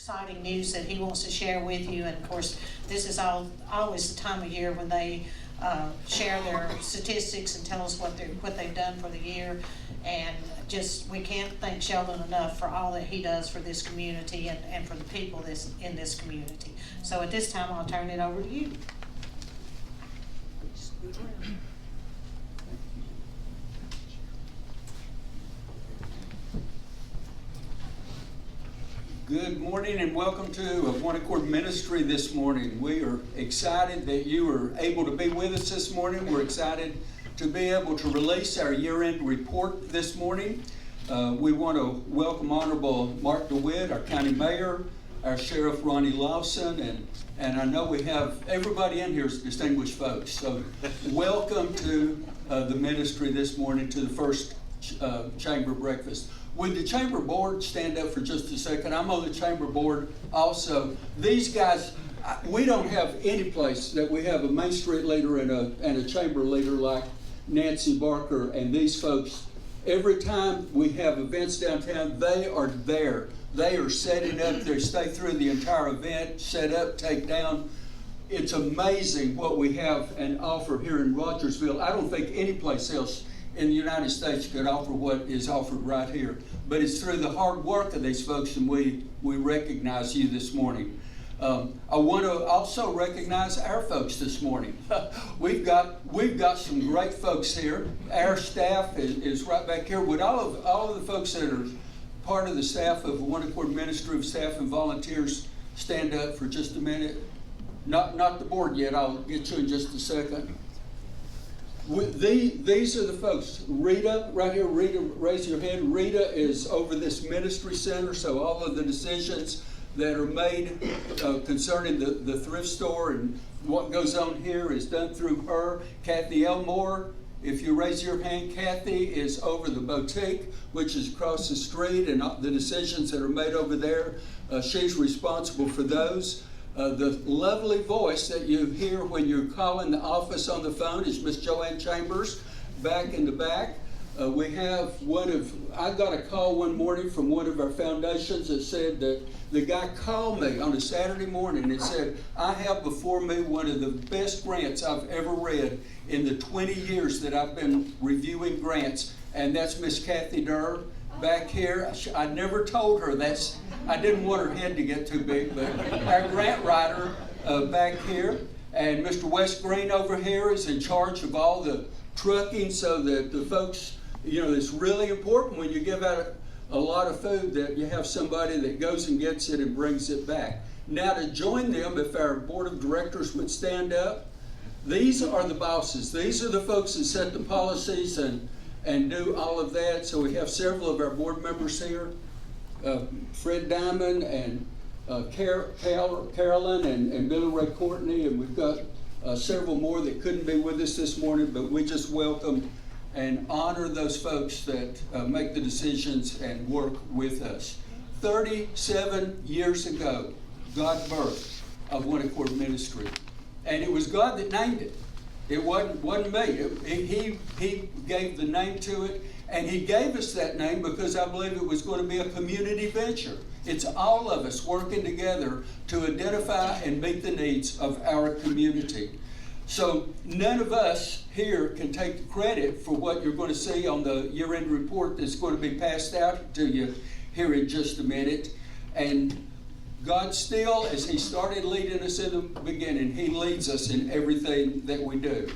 exciting news that he wants to share with you. And of course, this is always the time of year when they share their statistics and tell us what they've done for the year. And just, we can't thank Sheldon enough for all that he does for this community and for the people in this community. So at this time, I'll turn it over to you. Good morning and welcome to One Accord Ministry this morning. We are excited that you are able to be with us this morning. We're excited to be able to release our year-end report this morning. We want to welcome Honorable Mark DeWitt, our County Mayor, our Sheriff Ronnie Lawson, and I know we have everybody in here is distinguished folks. So welcome to the ministry this morning, to the first chamber breakfast. Would the chamber board stand up for just a second? I'm on the chamber board also. These guys, we don't have any place that we have a Main Street leader and a chamber leader like Nancy Barker and these folks. Every time we have events downtown, they are there. They are setting up. They stay through the entire event, set up, take down. It's amazing what we have and offer here in Rogersville. I don't think any place else in the United States could offer what is offered right here. But it's through the hard work of these folks, and we recognize you this morning. I want to also recognize our folks this morning. We've got some great folks here. Our staff is right back here. Would all of the folks that are part of the staff of One Accord Ministry of Staff and Volunteers stand up for just a minute? Not the board yet. I'll get you in just a second. These are the folks. Rita, right here, Rita, raise your hand. Rita is over this ministry center, so all of the decisions that are made concerning the thrift store and what goes on here is done through her. Kathy Elmore, if you raise your hand, Kathy is over the boutique, which is across the street, and the decisions that are made over there, she's responsible for those. The lovely voice that you hear when you're calling the office on the phone is Miss Joanne Chambers, back in the back. We have I got a call one morning from one of our foundations that said that the guy called me on a Saturday morning and said, I have before me one of the best grants I've ever read in the 20 years that I've been reviewing grants, and that's Miss Kathy Durr back here. I never told her I didn't want her head to get too big, but our grant writer back here, and Mr. Wes Green over here is in charge of all the trucking, so that the folks, it's really important when you give out a lot of food that you have somebody that goes and gets it and brings it back. Now, to join them, if our board of directors would stand up, these are the bosses. These are the folks that set the policies and do all of that. So we have several of our board members here. Fred Diamond and Carolyn and Billy Ray Courtney, and we've got several more that couldn't be with us this morning, but we just welcome and honor those folks that make the decisions and work with us. 37 years ago, God birthed of One Accord Ministry, and it was God that named it. It wasn't me. He gave the name to it, and he gave us that name because I believe it was going to be a community venture. It's all of us working together to identify and meet the needs of our community. So none of us here can take the credit for what you're going to see on the year-end report that's going to be passed out to you here in just a minute. And God still, as he started leading us in the beginning, he leads us in everything that we do.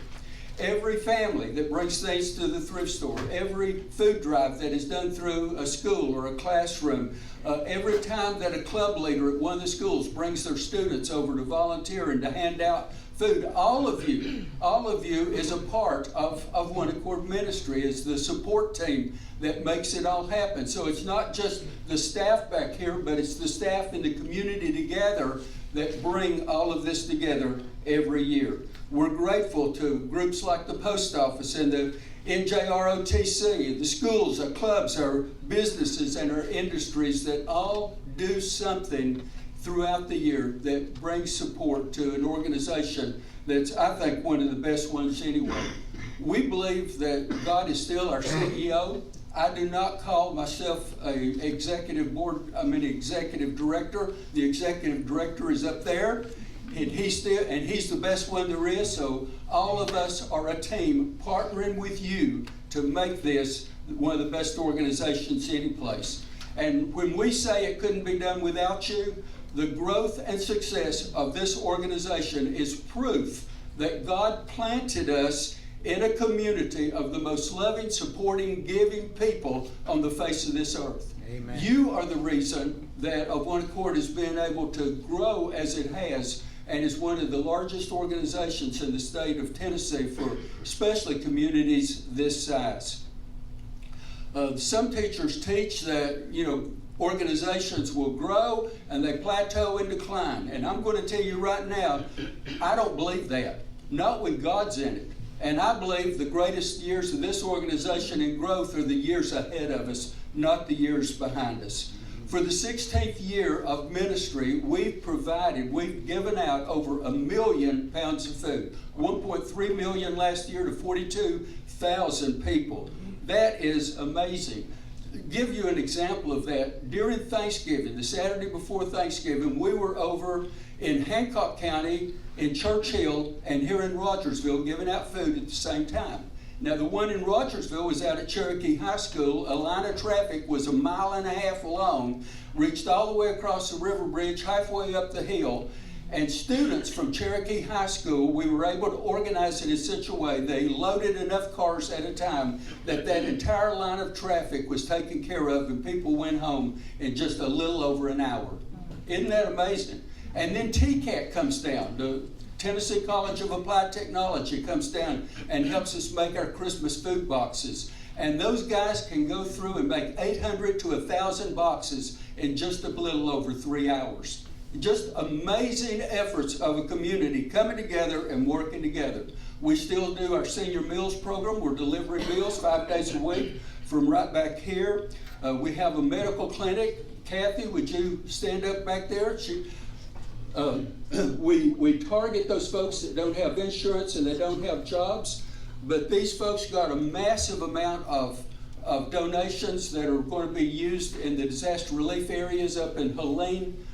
Every family that brings things to the thrift store, every food drive that is done through a school or a classroom, every time that a club leader at one of the schools brings their students over to volunteer and to hand out food, all of you is a part of One Accord Ministry, is the support team that makes it all happen. So it's not just the staff back here, but it's the staff and the community together that bring all of this together every year. We're grateful to groups like the post office and the NJROTC, the schools, our clubs, our businesses, and our industries that all do something throughout the year that brings support to an organization that's, I think, one of the best ones anyway. We believe that God is still our CEO, I do not call myself an executive director. The executive director is up there, and he's the best one there is. So all of us are a team partnering with you to make this one of the best organizations any place. And when we say it couldn't be done without you, the growth and success of this organization is proof that God planted us in a community of the most loving, supporting, giving people on the face of this earth. Amen. You are the reason that Of One Accord has been able to grow as it has, and is one of the largest organizations in the state of Tennessee for especially communities this size. Some teachers teach that, organizations will grow and they plateau and decline. And I'm going to tell you right now, I don't believe that. Not when God's in it. And I believe the greatest years of this organization in growth are the years ahead of us, not the years behind us. For the 16th year of ministry, we've given out over 1 million pounds of food. 1.3 million last year to 42,000 people. That is amazing. Give you an example of that. During Thanksgiving, the Saturday before Thanksgiving, we were over in Hancock County, in Churchill, and here in Rogersville giving out food at the same time. Now, the one in Rogersville was out at Cherokee High School. A line of traffic was 1.5 miles long, reached all the way across the river bridge, halfway up the hill. And students from Cherokee High School, we were able to organize it in such a way they loaded enough cars at a time that entire line of traffic was taken care of, and people went home in just a little over an hour. Isn't that amazing? And then TCAT comes down. The Tennessee College of Applied Technology comes down and helps us make our Christmas food boxes. And those guys can go through and make 800 to 1,000 boxes in just a little over 3 hours. Just amazing efforts of a community coming together and working together. We still do our senior meals program. We're delivering meals 5 days a week from right back here. We have a medical clinic. Kathy, would you stand up back there? We target those folks that don't have insurance and they don't have jobs, but these folks got a massive amount of donations that are going to be used in the disaster relief areas up in Helene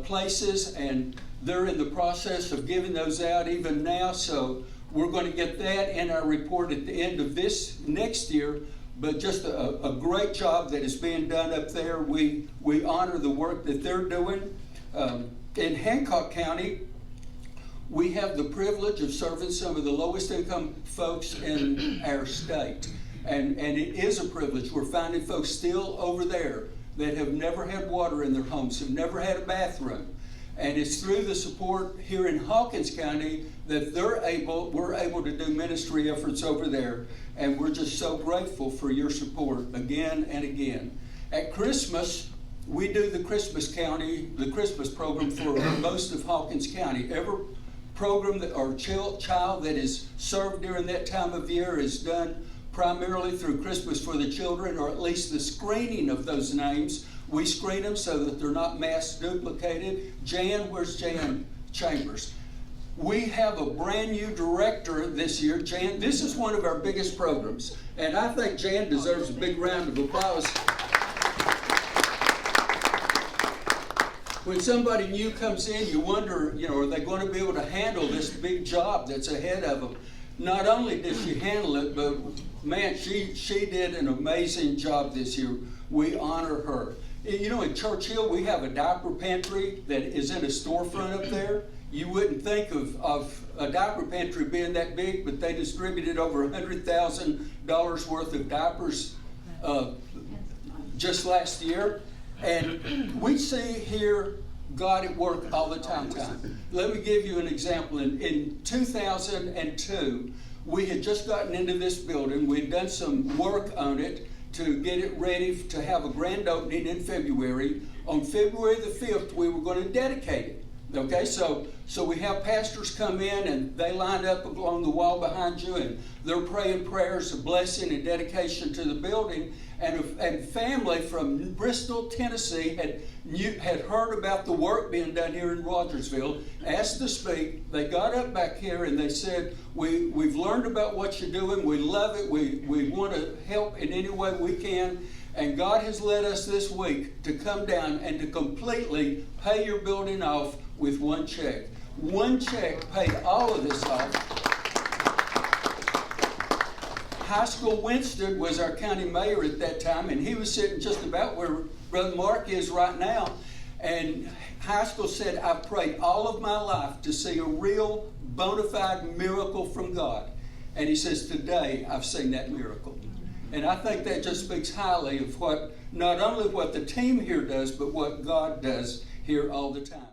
places, and they're in the process of giving those out even now. So we're going to get that in our report at the end of this next year. But just a great job that is being done up there. We honor the work that they're doing. In Hancock County, we have the privilege of serving some of the lowest income folks in our state. And it is a privilege. We're finding folks still over there that have never had water in their homes, have never had a bathroom. And it's through the support here in Hawkins County that we're able to do ministry efforts over there. And we're just so grateful for your support again and again. At Christmas, we do the Christmas program for most of Hawkins County. Every program or child that is served during that time of year is done primarily through Christmas for the Children, or at least the screening of those names. We screen them so that they're not mass duplicated. Jan, where's Jan Chambers? We have a brand new director this year. Jan, this is one of our biggest programs, and I think Jan deserves a big round of applause. When somebody new comes in, you wonder, are they going to be able to handle this big job that's ahead of them? Not only did she handle it, but man, she did an amazing job this year. We honor her. In Churchill, we have a diaper pantry that is in a storefront up there. You wouldn't think of a diaper pantry being that big, but they distributed over $100,000 worth of diapers just last year. And we see here God at work all the time. Let me give you an example. In 2002, we had just gotten into this building. We had done some work on it to get it ready to have a grand opening in February. On February the 5th, we were going to dedicate it. Okay, so we have pastors come in and they line up along the wall behind you, and they're praying prayers of blessing and dedication to the building. and family from Bristol, Tennessee had heard about the work being done here in Rogersville, asked to speak. They got up back here and they said, we've learned about what you're doing, we love it, we want to help in any way we can, and God has led us this week to come down and to completely pay your building off with one check. One check paid all of this off. High School Winston was our county mayor at that time, and he was sitting just about where Brother Mark is right now. And High School said, I've prayed all of my life to see a real bona fide miracle from God. And he says, today I've seen that miracle. And I think that just speaks highly of not only what the team here does, but what God does here all the time.